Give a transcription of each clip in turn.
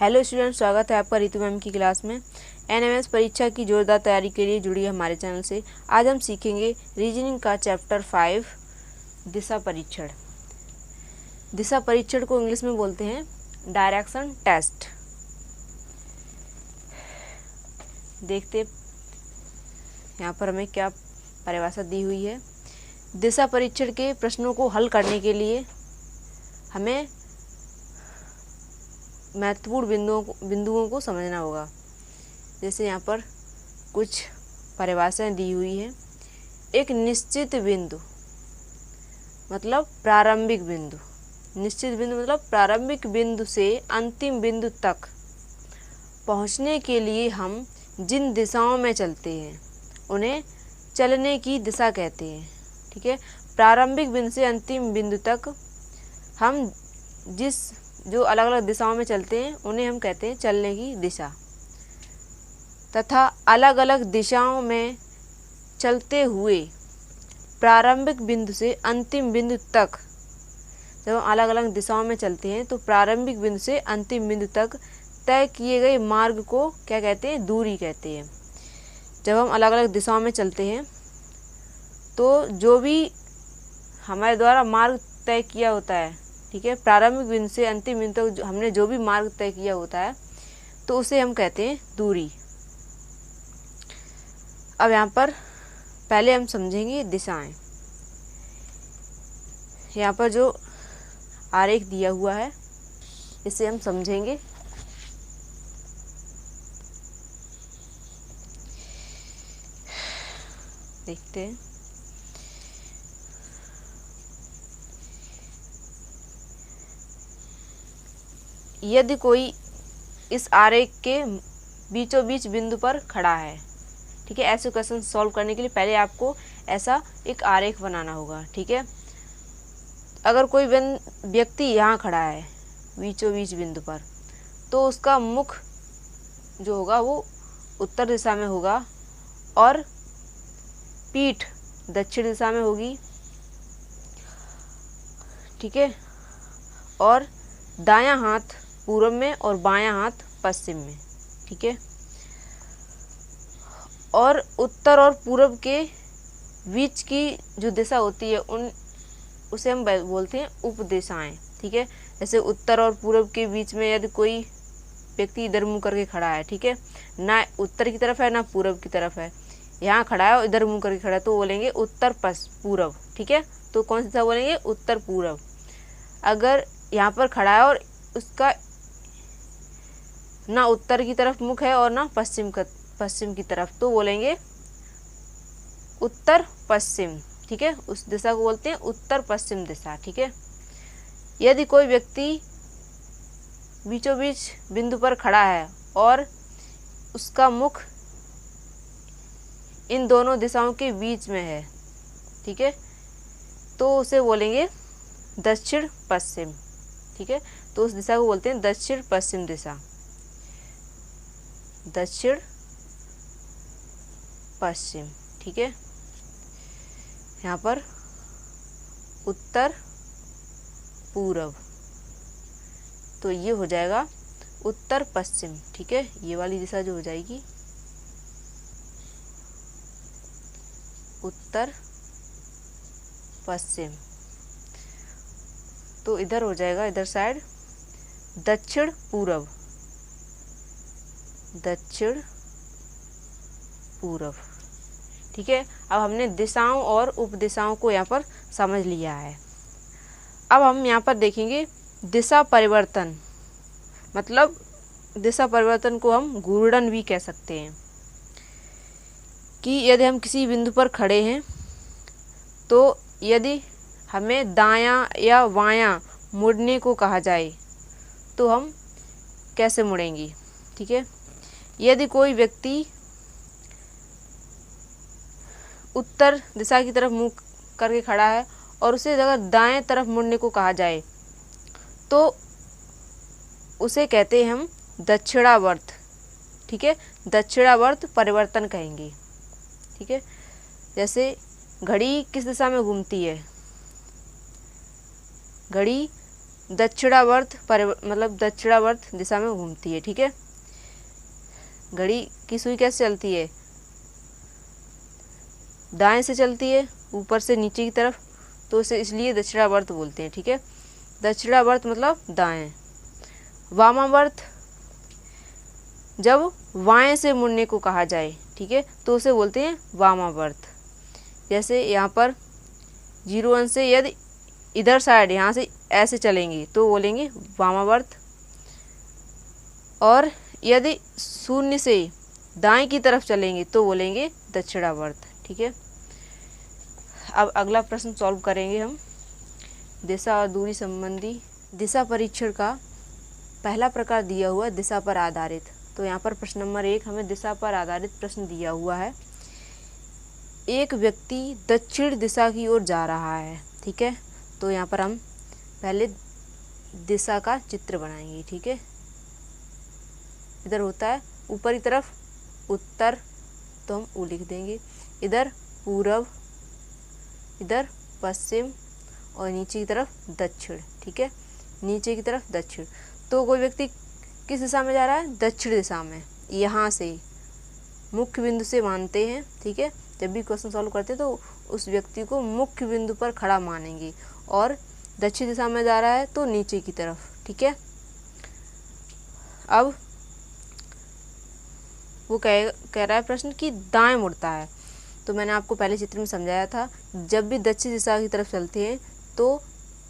Hello student, स्वागत है आपका रितु मैम की क्लास में। एनएमएस परीक्षा की जोरदार तैयारी के लिए जुड़ी हमारे चैनल से आज हम सीखेंगे रीजनिंग का चैप्टर 5 दिशा परीक्षण। दिशा परीक्षण को इंग्लिश में बोलते हैं डायरेक्शन टेस्ट। देखते यहाँ पर हमें क्या परिभाषा दी हुई है। दिशा परीक्षण के प्रश्नों को हल करने के लिए हमें महत्वपूर्ण बिंदुओं को समझना होगा। जैसे यहाँ पर कुछ परिभाषाएं दी हुई हैं। एक निश्चित बिंदु मतलब प्रारंभिक बिंदु, निश्चित बिंदु मतलब प्रारंभिक बिंदु से अंतिम बिंदु तक पहुँचने के लिए हम जिन दिशाओं में चलते हैं उन्हें चलने की दिशा कहते हैं। ठीक है, प्रारंभिक बिंदु से अंतिम बिंदु तक हम जो अलग अलग दिशाओं में चलते हैं उन्हें हम कहते हैं चलने की दिशा। तथा अलग अलग दिशाओं में चलते हुए प्रारंभिक बिंदु से अंतिम बिंदु तक, जब हम अलग अलग दिशाओं में चलते हैं तो प्रारंभिक बिंदु से अंतिम बिंदु तक तय किए गए मार्ग को क्या कहते हैं? दूरी कहते हैं। जब हम अलग अलग दिशाओं में चलते हैं तो जो भी हमारे द्वारा मार्ग तय किया होता है, ठीक है, प्रारंभिक बिंदु से अंतिम बिंदु तक हमने जो भी मार्ग तय किया होता है तो उसे हम कहते हैं दूरी। अब यहाँ पर पहले हम समझेंगे दिशाएं। यहाँ पर जो आरेख दिया हुआ है इसे हम समझेंगे। देखते हैं। यदि कोई इस आरेख के बीचों बीच बिंदु पर खड़ा है, ठीक है, ऐसे क्वेश्चन सॉल्व करने के लिए पहले आपको ऐसा एक आरेख बनाना होगा। ठीक है, अगर कोई व्यक्ति यहाँ खड़ा है बीचों बीच बिंदु पर, तो उसका मुख जो होगा वो उत्तर दिशा में होगा और पीठ दक्षिण दिशा में होगी। ठीक है, और दायां हाथ पूर्व में और बायां हाथ पश्चिम में। ठीक है, और उत्तर और पूर्व के बीच की जो दिशा होती है उसे हम बोलते हैं उपदिशाएं। ठीक है, जैसे उत्तर और पूर्व के बीच में यदि कोई व्यक्ति इधर मुंह करके खड़ा है, ठीक है, ना उत्तर की तरफ है ना पूर्व की तरफ है, यहाँ खड़ा है और इधर मुंह करके खड़ा है, तो बोलेंगे उत्तर पूर्व। ठीक है, तो कौन सी दिशा बोलेंगे? उत्तर पूर्व। अगर यहाँ पर खड़ा है और उसका ना उत्तर की तरफ मुख है और ना पश्चिम की तरफ, तो बोलेंगे उत्तर पश्चिम। ठीक है, उस दिशा को बोलते हैं उत्तर पश्चिम दिशा। ठीक है, यदि कोई व्यक्ति बीचों बीच बिंदु पर खड़ा है और उसका मुख इन दोनों दिशाओं के बीच में है, ठीक है, तो उसे बोलेंगे दक्षिण पश्चिम। ठीक है, तो उस दिशा को बोलते हैं दक्षिण पश्चिम दिशा, दक्षिण पश्चिम। ठीक है, यहाँ पर उत्तर पूर्व, तो ये हो जाएगा उत्तर पश्चिम। ठीक है, ये वाली दिशा जो हो जाएगी उत्तर पश्चिम, तो इधर हो जाएगा, इधर साइड दक्षिण पूर्व, दक्षिण पूर्व। ठीक है, अब हमने दिशाओं और उपदिशाओं को यहाँ पर समझ लिया है। अब हम यहाँ पर देखेंगे दिशा परिवर्तन। मतलब दिशा परिवर्तन को हम घूर्णन भी कह सकते हैं कि यदि हम किसी बिंदु पर खड़े हैं तो यदि हमें दायां या बायां मुड़ने को कहा जाए तो हम कैसे मुड़ेंगे। ठीक है, यदि कोई व्यक्ति उत्तर दिशा की तरफ मुंह करके खड़ा है और उसे अगर दाएं तरफ मुड़ने को कहा जाए तो उसे कहते हैं हम दक्षिणावर्त। ठीक है, दक्षिणावर्त परिवर्तन कहेंगे। ठीक है, जैसे घड़ी किस दिशा में घूमती है? घड़ी दक्षिणावर्त मतलब दक्षिणावर्त दिशा में घूमती है। ठीक है, घड़ी की सुई कैसे चलती है, दाएं से चलती है ऊपर से नीचे की तरफ, तो इसे इसलिए दक्षिणावर्त बोलते हैं। ठीक है, दक्षिणावर्त मतलब दाएं। वामावर्त जब बाएं से मुड़ने को कहा जाए, ठीक है, तो उसे बोलते हैं वामावर्त। जैसे यहाँ पर 0 से यदि इधर साइड यहाँ से ऐसे चलेंगे तो बोलेंगे वामावर्त, और यदि 0 से दाएं की तरफ चलेंगे तो बोलेंगे दक्षिणावर्त। ठीक है, अब अगला प्रश्न सॉल्व करेंगे हम। दिशा और दूरी संबंधी दिशा परीक्षण का पहला प्रकार दिया हुआ दिशा पर आधारित। तो यहाँ पर प्रश्न नंबर 1 हमें दिशा पर आधारित प्रश्न दिया हुआ है। एक व्यक्ति दक्षिण दिशा की ओर जा रहा है। ठीक है, तो यहाँ पर हम पहले दिशा का चित्र बनाएंगे। ठीक है, इधर होता है ऊपर की तरफ उत्तर, तो हम ऊ लिख देंगे। इधर पूर्व, इधर पश्चिम, और नीचे की तरफ दक्षिण। ठीक है, नीचे की तरफ दक्षिण। तो कोई व्यक्ति किस दिशा में जा रहा है, दक्षिण दिशा में। यहाँ से मुख्य बिंदु से मानते हैं। ठीक है, जब भी क्वेश्चन सॉल्व करते हैं तो उस व्यक्ति को मुख्य बिंदु पर खड़ा मानेंगे, और दक्षिण दिशा में जा रहा है तो नीचे की तरफ। ठीक है, अब वो कह रहा है प्रश्न कि दाएं मुड़ता है। तो मैंने आपको पहले चित्र में समझाया था, जब भी दक्षिण दिशा की तरफ चलते हैं तो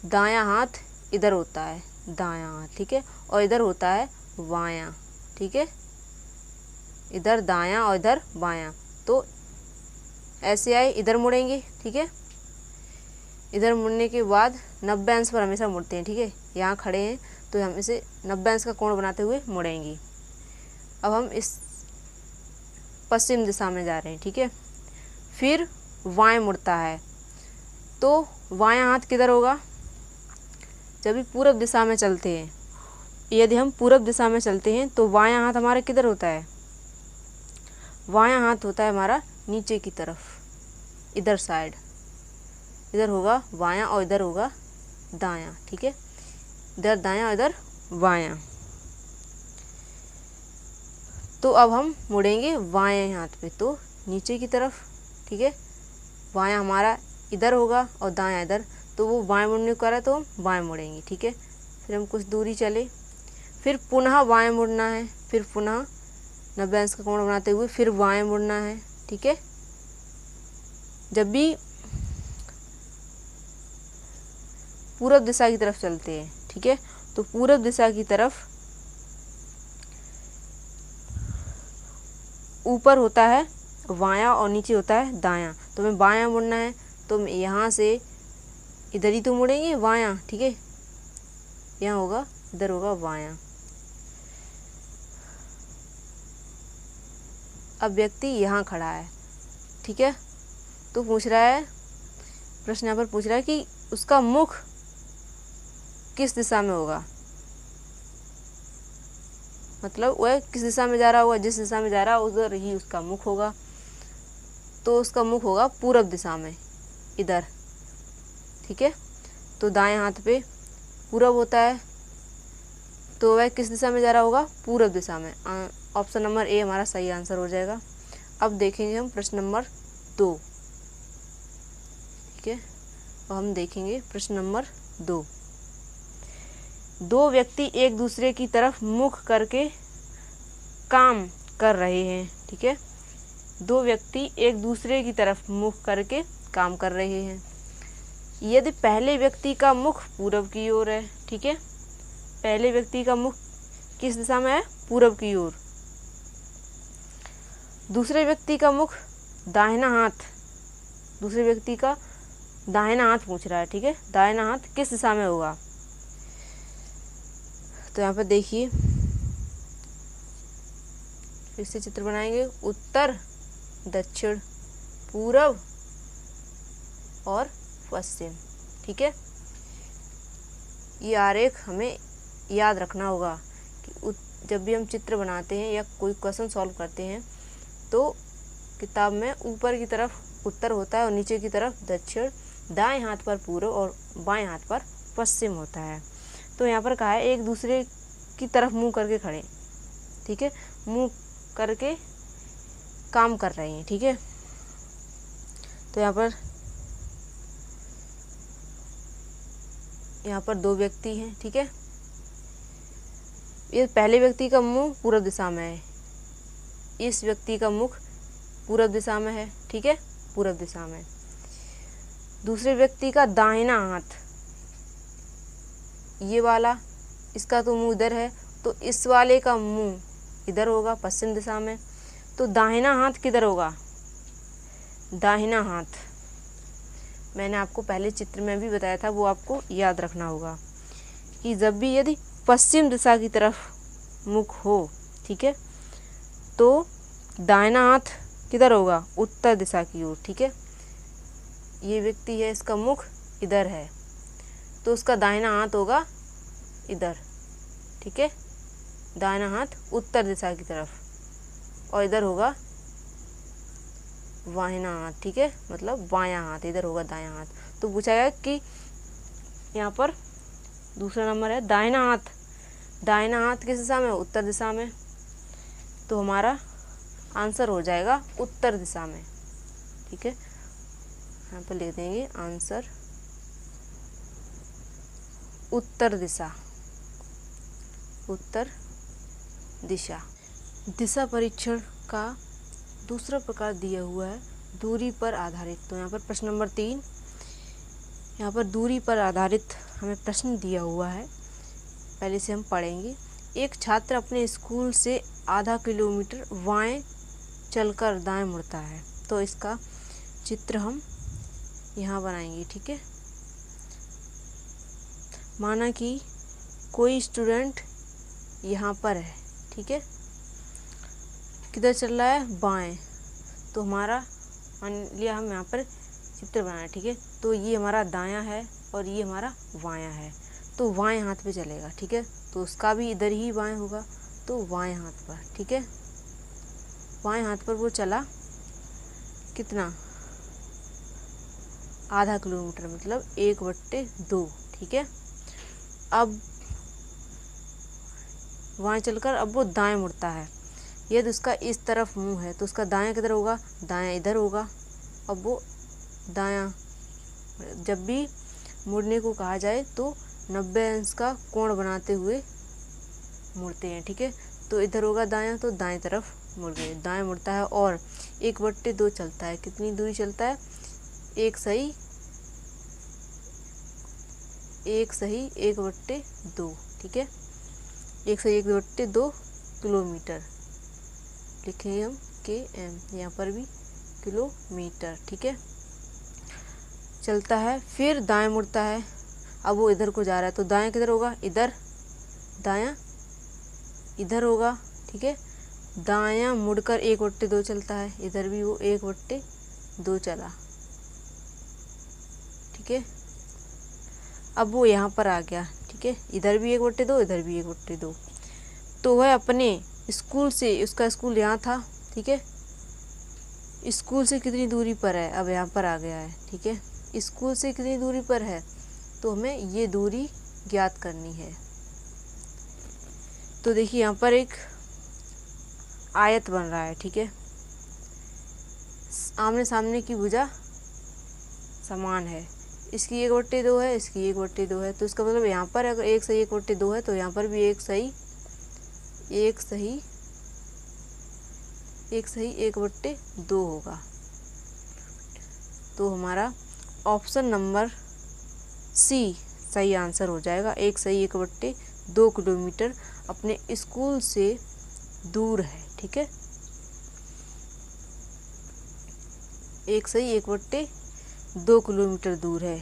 दायां हाथ इधर होता है, दायां हाथ। ठीक है, और इधर होता है बायां। ठीक है, इधर दायां और इधर बायां, तो ऐसे आए इधर मुड़ेंगे। ठीक है, इधर मुड़ने के बाद 90 अंश पर हमेशा मुड़ते हैं। ठीक है, यहाँ खड़े हैं तो हम इसे 90 अंश का कोण बनाते हुए मुड़ेंगे। अब हम इस पश्चिम दिशा में जा रहे हैं। ठीक है, फिर बाएं मुड़ता है तो बायां हाथ किधर होगा, जब भी पूर्व दिशा में चलते हैं, यदि हम पूर्व दिशा में चलते हैं तो बायां हाथ हमारा किधर होता है, बायां हाथ होता है हमारा नीचे की तरफ, इधर साइड। इधर होगा बायां और इधर होगा दायां। ठीक है, इधर दायां और इधर बायां। तो अब हम मुड़ेंगे बाएं हाथ पे, तो नीचे की तरफ। ठीक है, बायां हमारा इधर होगा और दायां इधर, तो वो बाएं मुड़ने को करा तो हम बाएं मुड़ेंगे। ठीक है, फिर हम कुछ दूरी चले, फिर पुनः बाएं मुड़ना है, फिर पुनः 90 अंश का कोण बनाते हुए फिर बाएं मुड़ना है। ठीक है, जब भी पूर्व दिशा की तरफ चलते हैं, ठीक है, तो पूर्व दिशा की तरफ ऊपर होता है बायां और नीचे होता है दायां। तो हमें बायां मुड़ना है तो हम यहाँ से इधर ही तो मुड़ेंगे बायां। ठीक है, यहाँ होगा, इधर होगा बायां। अब व्यक्ति यहाँ खड़ा है। ठीक है, तो पूछ रहा है, प्रश्न यहाँ पर पूछ रहा है कि उसका मुख किस दिशा में होगा, मतलब वह किस दिशा में जा रहा होगा, जिस दिशा में जा रहा है उधर ही उसका मुख होगा। तो उसका मुख होगा पूर्व दिशा में, इधर। ठीक है, तो दाएं हाथ पे पूर्व होता है, तो वह किस दिशा में जा रहा होगा, पूर्व दिशा में। ऑप्शन नंबर ए हमारा सही आंसर हो जाएगा। अब देखेंगे हम प्रश्न नंबर 2। ठीक है, अब हम देखेंगे प्रश्न नंबर 2। दो व्यक्ति एक दूसरे की तरफ मुख करके काम कर रहे हैं। ठीक है, दो व्यक्ति एक दूसरे की तरफ मुख करके काम कर रहे हैं। यदि पहले व्यक्ति का मुख पूर्व की ओर है, ठीक है, पहले व्यक्ति का मुख किस दिशा में है, पूर्व की ओर। दूसरे व्यक्ति का मुख दाहिना हाथ, दूसरे व्यक्ति का दाहिना हाथ पूछ रहा है। ठीक है, दाहिना हाथ किस दिशा में होगा। तो यहाँ पर देखिए, फिर से चित्र बनाएंगे, उत्तर, दक्षिण, पूर्व और पश्चिम। ठीक है, ये आरेख हमें याद रखना होगा कि जब भी हम चित्र बनाते हैं या कोई क्वेश्चन सॉल्व करते हैं तो किताब में ऊपर की तरफ उत्तर होता है और नीचे की तरफ दक्षिण, दाएं हाथ पर पूर्व और बाएं हाथ पर पश्चिम होता है। तो यहाँ पर कहा है एक दूसरे की तरफ मुंह करके खड़े, ठीक है, मुंह करके काम कर रहे हैं, ठीक है। तो यहाँ पर दो व्यक्ति हैं, ठीक है। ये पहले व्यक्ति का मुंह पूर्व दिशा में है, इस व्यक्ति का मुख पूर्व दिशा में है, ठीक है, पूर्व दिशा में। दूसरे व्यक्ति का दाहिना हाथ, ये वाला, इसका तो मुंह इधर है, तो इस वाले का मुंह इधर होगा, पश्चिम दिशा में। तो दाहिना हाथ किधर होगा? दाहिना हाथ मैंने आपको पहले चित्र में भी बताया था, वो आपको याद रखना होगा कि जब भी यदि पश्चिम दिशा की तरफ मुख हो, ठीक है, तो दाहिना हाथ किधर होगा? उत्तर दिशा की ओर, ठीक है। ये व्यक्ति है, इसका मुख इधर है, तो उसका दाहिना हाथ होगा इधर, ठीक है, दाहिना हाथ उत्तर दिशा की तरफ, और इधर होगा बाहिना हाथ, ठीक है, मतलब बायां हाथ, इधर होगा दायां हाथ। तो पूछा गया कि यहाँ पर दूसरा नंबर है दाहिना हाथ, दाहिना हाथ किस दिशा में? उत्तर दिशा में। तो हमारा आंसर हो जाएगा उत्तर दिशा में, ठीक है। यहाँ पर लिख देंगे आंसर उत्तर दिशा, उत्तर दिशा। दिशा परीक्षण का दूसरा प्रकार दिया हुआ है दूरी पर आधारित। तो यहाँ पर प्रश्न नंबर 3, यहाँ पर दूरी पर आधारित हमें प्रश्न दिया हुआ है, पहले से हम पढ़ेंगे। एक छात्र अपने स्कूल से आधा किलोमीटर बाएं चलकर दाएं मुड़ता है। तो इसका चित्र हम यहाँ बनाएंगे, ठीक है। माना कि कोई स्टूडेंट यहाँ पर है, ठीक है, किधर चल रहा है? बाएं। तो हमारा मान लिया हम यहाँ पर चित्र बनाए, ठीक है, तो ये हमारा दायां है और ये हमारा बायां है, तो बाएं हाथ पे चलेगा, ठीक है। तो उसका भी इधर ही बाएं होगा, तो बाएं हाथ पर, ठीक है, बाएं हाथ पर वो चला कितना? आधा किलोमीटर, मतलब 1/2, ठीक है। अब वहाँ चलकर अब वो दाएं मुड़ता है, यदि उसका इस तरफ मुंह है तो उसका दायां किधर होगा? दायां इधर होगा। अब वो दायां, जब भी मुड़ने को कहा जाए तो 90 अंश का कोण बनाते हुए मुड़ते हैं, ठीक है। तो इधर होगा दायां, तो दाएं तरफ मुड़ गए, दाएं मुड़ता है और 1/2 चलता है। कितनी दूरी चलता है? एक सही 1/2, ठीक है, 1/2 किलोमीटर लिखेंगे हम km, यहाँ पर भी किलोमीटर, ठीक है, चलता है। फिर दाएं मुड़ता है, अब वो इधर को जा रहा है, तो दाएं किधर होगा? इधर, दायां इधर होगा, ठीक है। दायां मुड़कर 1/2 चलता है, इधर भी वो 1/2 चला, ठीक है। अब वो यहाँ पर आ गया, ठीक है, इधर भी 1/2, इधर भी 1/2। तो वह अपने स्कूल से, उसका स्कूल यहाँ था, ठीक है, स्कूल से कितनी दूरी पर है? अब यहाँ पर आ गया है, ठीक है, स्कूल से कितनी दूरी पर है? तो हमें ये दूरी ज्ञात करनी है। तो देखिए यहाँ पर एक आयत बन रहा है, ठीक है, आमने सामने की भुजा समान है, इसकी 1/2 है, इसकी 1/2 है, तो इसका मतलब यहाँ पर अगर 1 सही 1/2 है, तो यहाँ पर भी 1 सही 1/2 होगा। तो हमारा ऑप्शन नंबर सी सही आंसर हो जाएगा। 1 सही 1/2 किलोमीटर अपने स्कूल से दूर है, ठीक है, 1 सही 1/2 किलोमीटर दूर है।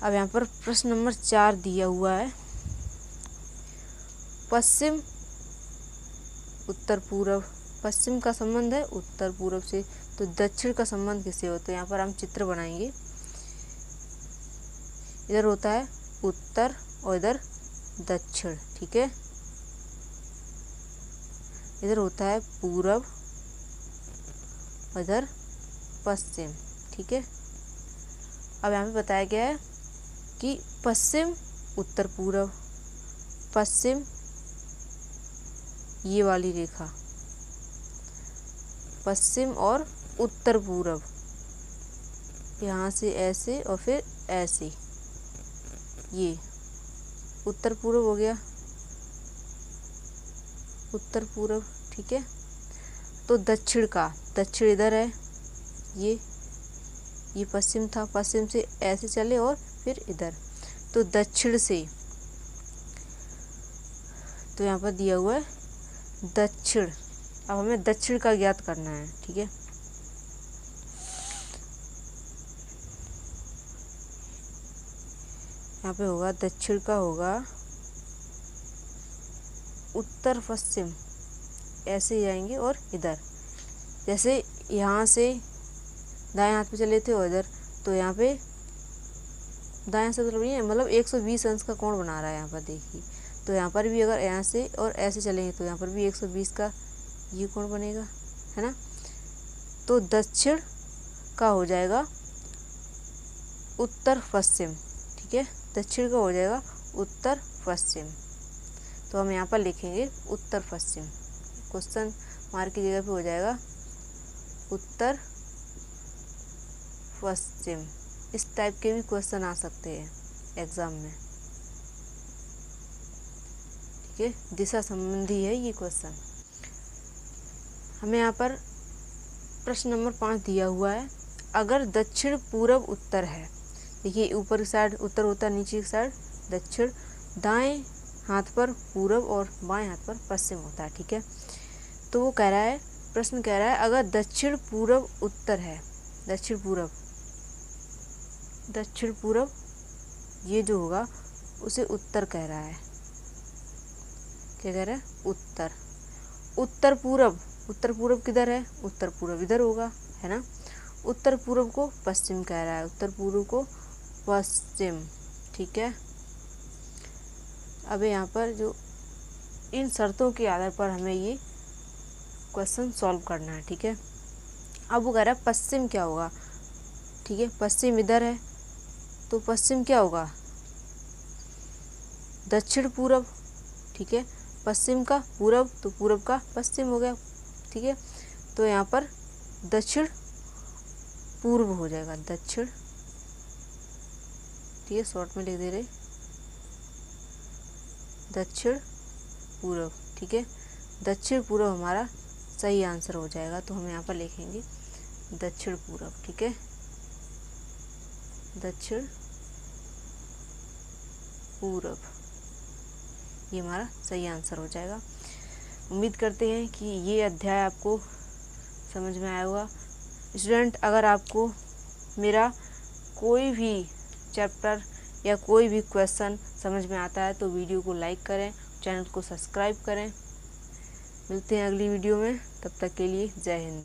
अब यहाँ पर प्रश्न नंबर 4 दिया हुआ है, पश्चिम उत्तर पूर्व, पश्चिम का संबंध है उत्तर पूर्व से, तो दक्षिण का संबंध किससे होता है? यहाँ पर हम चित्र बनाएंगे, इधर होता है उत्तर और इधर दक्षिण, ठीक है, इधर होता है पूर्व और इधर पश्चिम, ठीक है। अब यहाँ पे बताया गया है कि पश्चिम उत्तर पूर्व, पश्चिम ये वाली रेखा, पश्चिम और उत्तर पूर्व, यहाँ से ऐसे और फिर ऐसे, ये उत्तर पूर्व हो गया, उत्तर पूर्व। ठीक है, तो दक्षिण का, दक्षिण इधर है, ये पश्चिम था, पश्चिम से ऐसे चले और फिर इधर, तो दक्षिण से, तो यहाँ पर दिया हुआ है दक्षिण। अब हमें दक्षिण का ज्ञात करना है। ठीक है, यहाँ पे होगा दक्षिण का होगा उत्तर पश्चिम, ऐसे जाएंगे और इधर, जैसे यहाँ से दाएं हाथ पे चले थे और इधर, तो यहाँ पे दाएं से मतलब 120 अंश का कोण बना रहा है यहाँ पर, देखिए। तो यहाँ पर भी अगर यहाँ से और ऐसे चलेंगे तो यहाँ पर भी 120 का ये कोण बनेगा, है ना। तो दक्षिण का हो जाएगा उत्तर पश्चिम। ठीक है, दक्षिण का हो जाएगा उत्तर पश्चिम। तो हम यहाँ पर लिखेंगे उत्तर पश्चिम, क्वेश्चन मार्क की जगह पे हो जाएगा उत्तर पश्चिम। इस टाइप के भी क्वेश्चन आ सकते हैं एग्जाम में। ठीक है, दिशा संबंधी है ये क्वेश्चन। हमें यहाँ पर प्रश्न नंबर 5 दिया हुआ है, अगर दक्षिण पूर्व उत्तर है, देखिए ऊपर की साइड उत्तर होता है, नीचे की साइड दक्षिण, दाएं हाथ पर पूर्व और बाएं हाथ पर पश्चिम होता है। ठीक है, तो वो कह रहा है, प्रश्न कह रहा है अगर दक्षिण पूर्व उत्तर है, दक्षिण पूर्व, दक्षिण पूर्व ये जो होगा उसे उत्तर कह रहा है। क्या कह रहा है? उत्तर। उत्तर पूर्व, उत्तर पूर्व किधर है? उत्तर पूर्व इधर होगा, है ना। उत्तर पूर्व को पश्चिम कह रहा है, उत्तर पूर्व को पश्चिम। ठीक है, अब यहाँ पर जो इन शर्तों के आधार पर हमें ये क्वेश्चन सॉल्व करना है। ठीक है, अब वो कह रहा है पश्चिम क्या होगा। ठीक है, पश्चिम इधर है तो पश्चिम क्या होगा? दक्षिण पूर्व। ठीक है, पश्चिम का पूर्व तो पूर्व का पश्चिम हो गया। ठीक है, तो यहाँ पर दक्षिण पूर्व हो जाएगा, दक्षिण। ठीक है, शॉर्ट में लिख दे रहे, दक्षिण पूर्व। ठीक है, दक्षिण पूर्व हमारा सही आंसर हो जाएगा, तो हम यहाँ पर लिखेंगे दक्षिण पूर्व। ठीक है, दक्षिण पूर्व ये हमारा सही आंसर हो जाएगा। उम्मीद करते हैं कि ये अध्याय आपको समझ में आया होगा। स्टूडेंट, अगर आपको मेरा कोई भी चैप्टर या कोई भी क्वेश्चन समझ में आता है तो वीडियो को लाइक करें, चैनल को सब्सक्राइब करें। मिलते हैं अगली वीडियो में, तब तक के लिए जय हिंद।